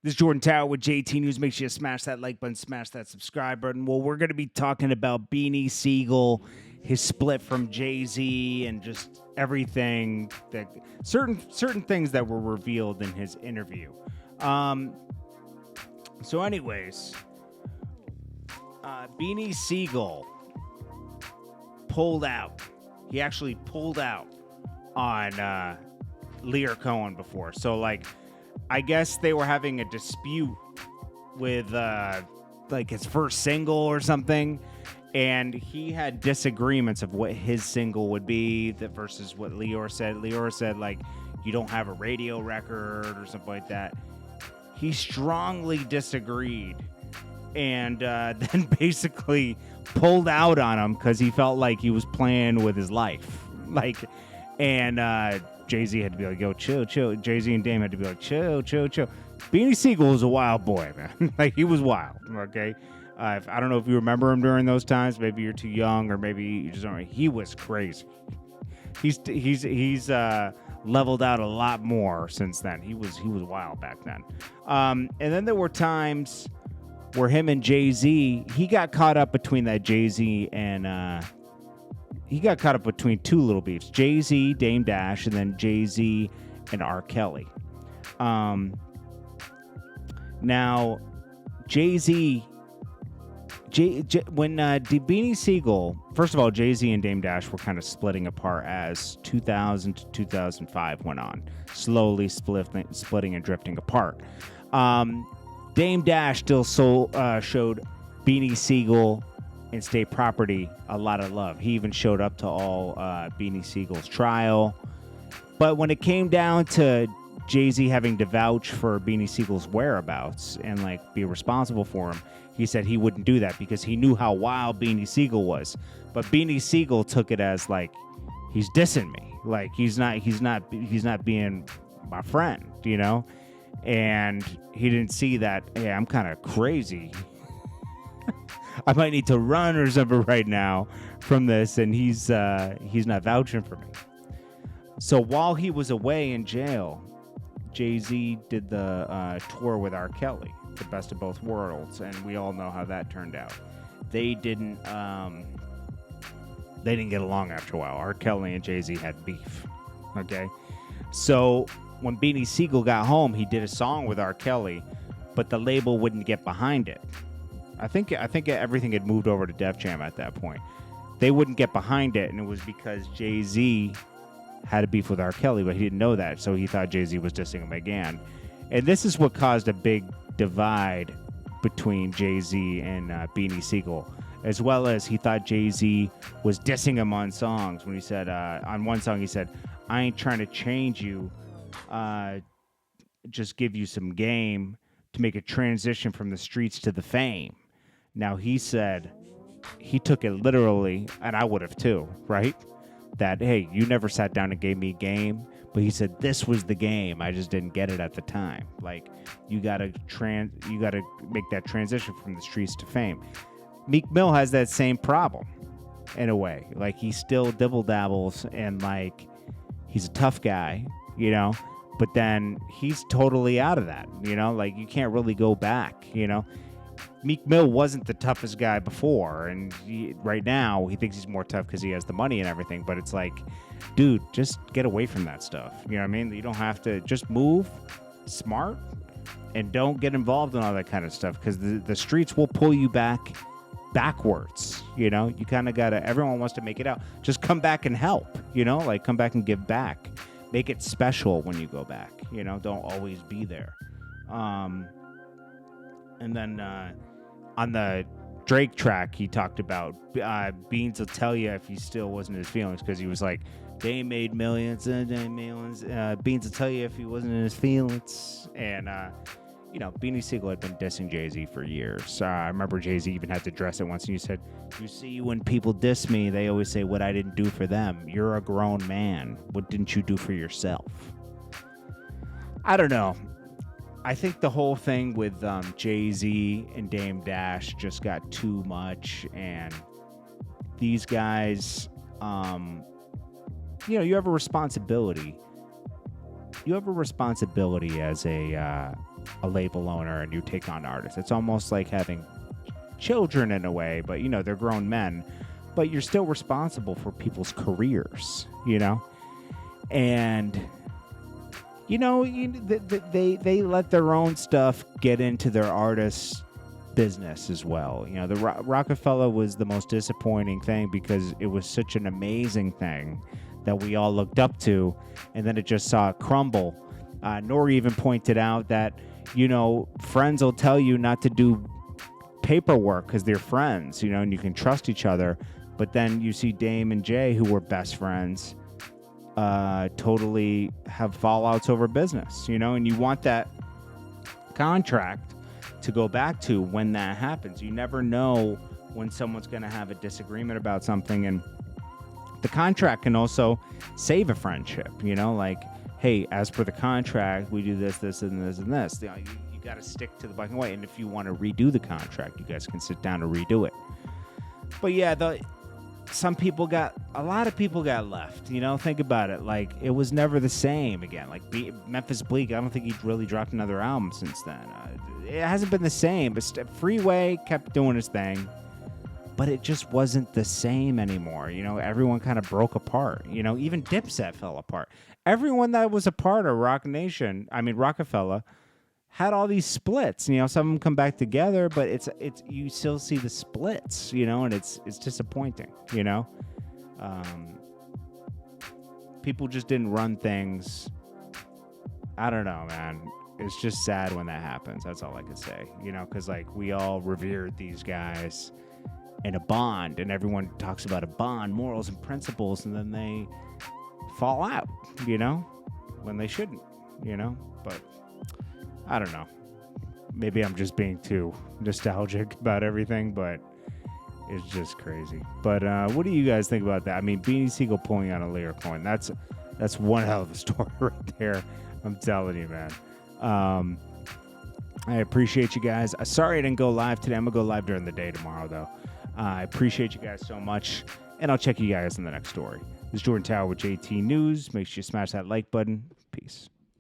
This is Jordan Tower with JT News. Make sure you smash that like button, smash that subscribe button. Well, we're going to be talking about Beanie Sigel, his split from Jay-Z, and just everything that certain things that were revealed in his interview. So, anyways, Beanie Sigel pulled out. He actually pulled out on Lyor Cohen before. So, like, I guess they were having a dispute with like his first single or something, and he had disagreements of what his single would be versus what Lyor said. Lyor said, like, you don't have a radio record or something like that. He strongly disagreed, and then basically pulled out on him because he felt like he was playing with his life. Like, and Jay-Z had to be like, yo, chill. Jay-Z and Dame had to be like, chill. Beanie Sigel was a wild boy, man. Like, he was wild, okay? I don't know if you remember him during those times. Maybe you're too young, or maybe you just don't. He was crazy. He's leveled out a lot more since then. He was wild back then. And then there were times where him and Jay-Z, he got caught up between that Jay-Z and he got caught up between two little beefs: Jay-Z, Dame Dash, and then Jay-Z and R. Kelly. Now, Jay-Z, when Beanie Sigel, first of all, Jay-Z and Dame Dash were kind of splitting apart as 2000 to 2005 went on, slowly splitting and drifting apart. Dame Dash still showed Beanie Sigel and State Property a lot of love. He even showed up to all Beanie Sigel's trial. But when it came down to Jay-Z having to vouch for Beanie Sigel's whereabouts and, like, be responsible for him, he said he wouldn't do that because he knew how wild Beanie Sigel was. But Beanie Sigel took it as, like, he's dissing me. Like, he's not being my friend, you know? And he didn't see that, hey, I'm kind of crazy. I might need to run or something right now from this, and he's not vouching for me. So while he was away in jail, Jay-Z did the tour with R. Kelly, the best of both worlds, and we all know how that turned out. They didn't get along after a while. R. Kelly and Jay-Z had beef. Okay, so when Beanie Sigel got home, he did a song with R. Kelly, but the label wouldn't get behind it. I think everything had moved over to Def Jam at that point. They wouldn't get behind it, and it was because Jay-Z had a beef with R. Kelly, but he didn't know that, so he thought Jay-Z was dissing him again. And this is what caused a big divide between Jay-Z and Beanie Sigel, as well as he thought Jay-Z was dissing him on songs. When he said, on one song, he said, I ain't trying to change you, just give you some game to make a transition from the streets to the fame. Now, he said he took it literally, and I would have too, right? That, hey, you never sat down and gave me a game, but he said this was the game. I just didn't get it at the time. Like, you gotta make that transition from the streets to fame. Meek Mill has that same problem in a way. Like, he still dibble dabbles and, like, he's a tough guy, you know, but then he's totally out of that, you know, like, you can't really go back, you know. Meek Mill wasn't the toughest guy before, and right now he thinks he's more tough because he has the money and everything, but it's like, dude, just get away from that stuff. You know what I mean? You don't have to, just move smart and don't get involved in all that kind of stuff, because the streets will pull you backwards. You know, you kind of gotta, everyone wants to make it out. Just come back and help, you know, like, come back and give back. Make it special when you go back, you know, don't always be there. And then on the Drake track, he talked about Beans will tell you if he still wasn't in his feelings, because he was like, they made millions and millions. Beans will tell you if he wasn't in his feelings. And, you know, Beanie Sigel had been dissing Jay-Z for years. I remember Jay-Z even had to address it once, and he said, you see, when people diss me, they always say what I didn't do for them. You're a grown man. What didn't you do for yourself? I don't know. I think the whole thing with Jay-Z and Dame Dash just got too much, and these guys, you have a responsibility. You have a responsibility as a a label owner and you take on artists. It's almost like having children in a way, but they're grown men, but you're still responsible for people's careers, and they let their own stuff get into their artists' business as well. The Rockefeller was the most disappointing thing because it was such an amazing thing that we all looked up to, and then it just saw it crumble. Nori even pointed out that friends will tell you not to do paperwork because they're friends, and you can trust each other, but then you see Dame and Jay, who were best friends, totally have fallouts over business, and you want that contract to go back to when that happens. You never know when someone's going to have a disagreement about something, and the contract can also save a friendship, like, hey, as per the contract, we do this, this, and this, and this. You got to stick to the black and white, and if you want to redo the contract, you guys can sit down and redo it. But yeah, a lot of people got left, think about it. Like, it was never the same again. Like Memphis Bleak, I don't think he'd really dropped another album since then. It hasn't been the same, but Freeway kept doing his thing, but it just wasn't the same anymore. Everyone kind of broke apart. Even Dipset fell apart. Everyone that was a part of Rockefeller, had all these splits. Some of them come back together, but it's you still see the splits, and it's disappointing. People just didn't run things. I don't know, man. It's just sad when that happens. That's all I can say. Because we all revered these guys in a bond, and everyone talks about a bond, morals and principles, and then they fall out, when they shouldn't, but I don't know. Maybe I'm just being too nostalgic about everything, but it's just crazy. But what do you guys think about that? Beanie Sigel pulling out a Lyor Cohen. That's one hell of a story right there. I'm telling you, man. I appreciate you guys. Sorry I didn't go live today. I'm going to go live during the day tomorrow, though. I appreciate you guys so much, and I'll check you guys in the next story. This is Jordan Tower with JT News. Make sure you smash that like button. Peace.